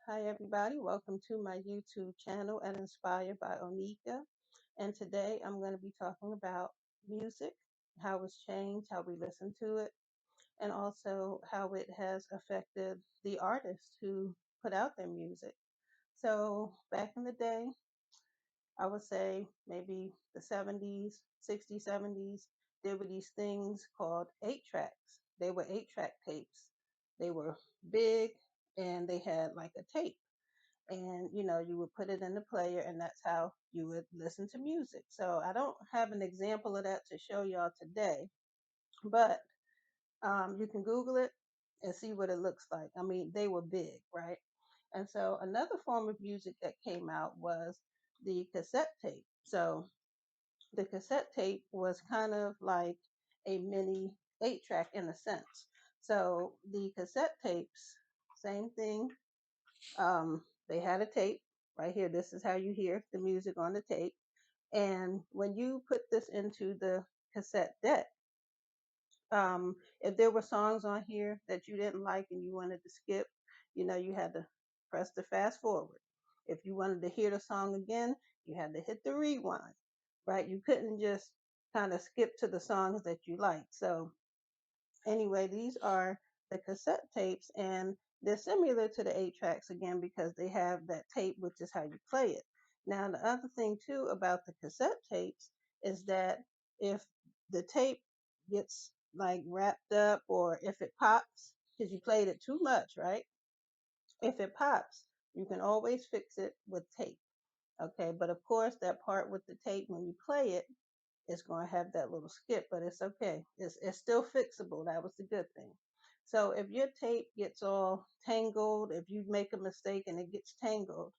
Hi, everybody. Welcome to my YouTube channel at Inspired by Onika. And today I'm going to be talking about music, how it's changed, how we listen to it, and also how it has affected the artists who put out their music. So, back in the day, I would say maybe the 70s, 60s, 70s, there were these things called 8 tracks. They were 8 track tapes. They were big and they had like a tape and you would put it in the player and that's how you would listen to music. So I don't have an example of that to show y'all today, but you can Google it and see what it looks like. I mean, they were big, right? And so another form of music that came out was the cassette tape. So the cassette tape was kind of like a mini 8 track in a sense. So the cassette tapes, same thing, they had a tape right here. This is how you hear the music on the tape. And when you put this into the cassette deck, if there were songs on here that you didn't like and you wanted to skip, you had to press the fast forward. If you wanted to hear the song again, you had to hit the rewind, right? You couldn't just kind of skip to the songs that you liked. So anyway, these are the cassette tapes, and they're similar to the 8 tracks again because they have that tape, which is how you play it. Now, the other thing too about the cassette tapes is that if the tape gets like wrapped up or if it pops, because you played it too much, right? If it pops, you can always fix it with tape. Okay, but of course, that part with the tape, when you play it, it's going to have that little skip, but it's okay. It's still fixable. That was the good thing. So if your tape gets all tangled, if you make a mistake and it gets tangled,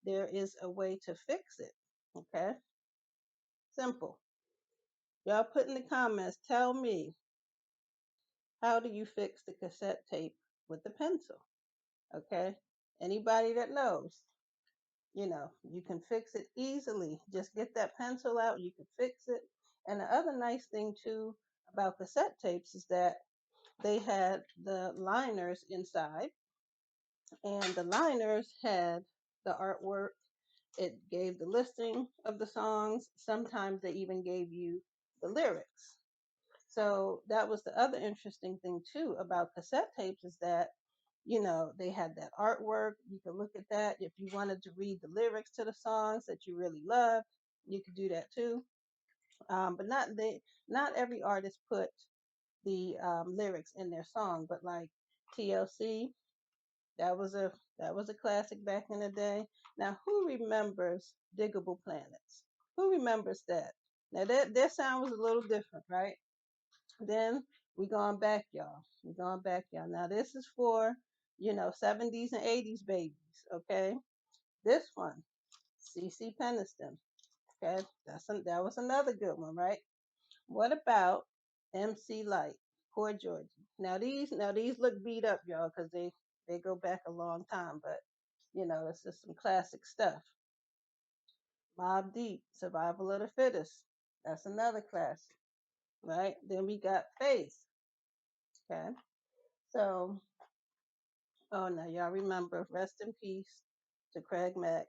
there is a way to fix it. Okay? Simple. Y'all put in the comments, tell me, how do you fix the cassette tape with the pencil? Okay? Anybody that knows, you can fix it easily. Just get that pencil out, you can fix it. And the other nice thing too about cassette tapes is that they had the liners inside, and the liners had the artwork. It gave the listing of the songs. Sometimes they even gave you the lyrics. So that was the other interesting thing too about cassette tapes is that they had that artwork. You could look at that. If you wanted to read the lyrics to the songs that you really loved, you could do that too. But not every artist put the lyrics in their song, but like TLC, that was a that was a classic back in the day. Now, who remembers Diggable Planets? Who remembers that? Now, their sound was a little different, right? Then we going back, y'all. We going back, y'all. Now, this is for 70s and 80s babies, okay? This one, CC Peniston, okay? That was another good one, right? What about MC Light? Poor Georgie. Now these look beat up, y'all, because they go back a long time, but it's just some classic stuff. Mob Deep, Survival of the Fittest. That's another classic, right? Then we got Faith. Okay. So, oh no, y'all remember, rest in peace to Craig Mack.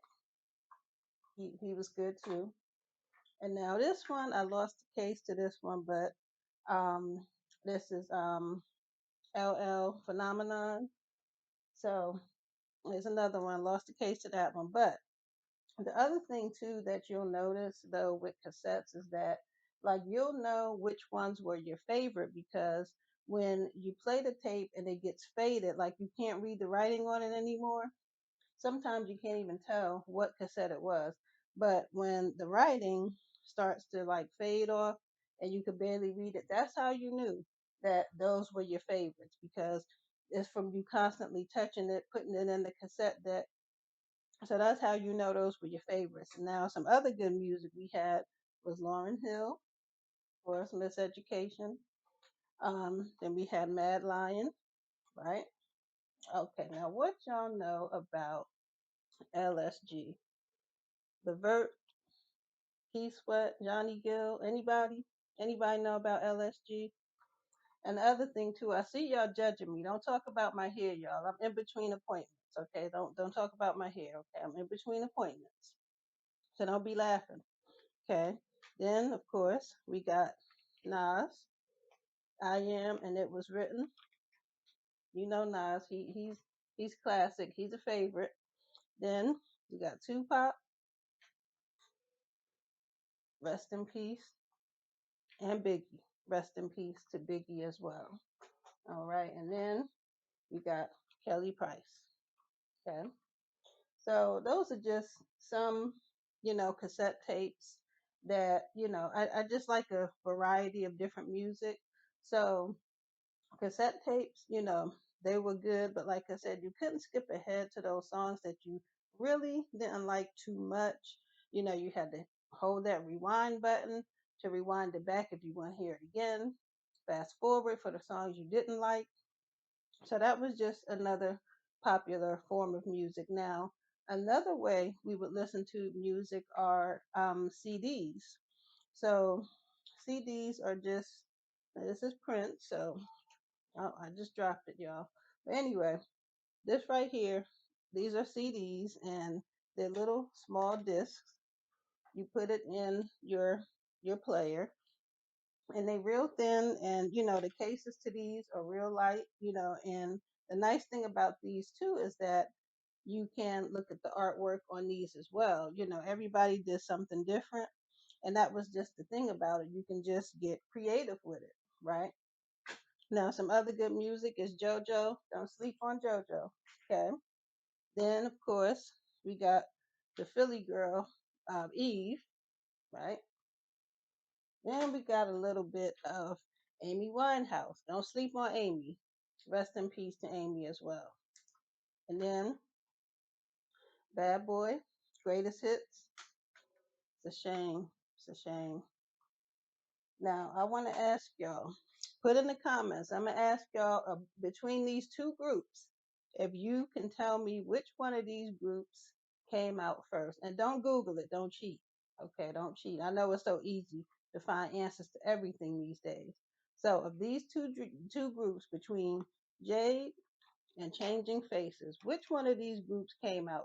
He was good too. And now this one, I lost the case to this one, but um this is LL Phenomenon. So there's another one. Lost the case to that one. But the other thing too that you'll notice though with cassettes is that like you'll know which ones were your favorite because when you play the tape and it gets faded, like you can't read the writing on it anymore. Sometimes you can't even tell what cassette it was. But when the writing starts to like fade off and you could barely read it, that's how you knew that those were your favorites because it's from you constantly touching it, putting it in the cassette deck. So that's how you know those were your favorites. Now, some other good music we had was Lauryn Hill, of course, Miseducation. Then we had Mad Lion, right? Okay, now what y'all know about LSG? The Vert, Keith Sweat, Johnny Gill, anybody? Anybody know about LSG? And the other thing too, I see y'all judging me. Don't talk about my hair, y'all. I'm in between appointments. Okay, don't talk about my hair. Okay, I'm in between appointments, so don't be laughing. Okay. Then of course we got Nas. I am, and it was written. You know Nas. He's classic. He's a favorite. Then we got Tupac. Rest in peace. And Biggie. Rest in peace to Biggie as well. All right. And then we got Kelly Price. Okay. So those are just some, cassette tapes that, I just like a variety of different music. So cassette tapes, they were good, but like I said, you couldn't skip ahead to those songs that you really didn't like too much. You had to hold that rewind button to rewind it back if you want to hear it again. Fast forward for the songs you didn't like. So that was just another popular form of music. Now, another way we would listen to music are CDs. So CDs are just, this is print, so oh, I just dropped it, y'all. But anyway, this right here, these are CDs and they're little small discs. You put it in your player and they real thin, and the cases to these are real light, and the nice thing about these too is that you can look at the artwork on these as well. Everybody did something different, and that was just the thing about it. You can just get creative with it, right? Now, some other good music is JoJo. Don't sleep on JoJo. Okay. Then, of course, we got the Philly girl, Eve, right? Then we got a little bit of Amy Winehouse. Don't sleep on Amy. Rest in peace to Amy as well. And then Bad Boy, Greatest Hits. It's a shame. It's a shame. Now, I want to ask y'all, put in the comments, I'm going to ask y'all between these two groups, if you can tell me which one of these groups came out first. And don't Google it. Don't cheat. Okay, don't cheat. I know it's so easy to find answers to everything these days. So, of these two groups between Jade and Changing Faces, which one of these groups came out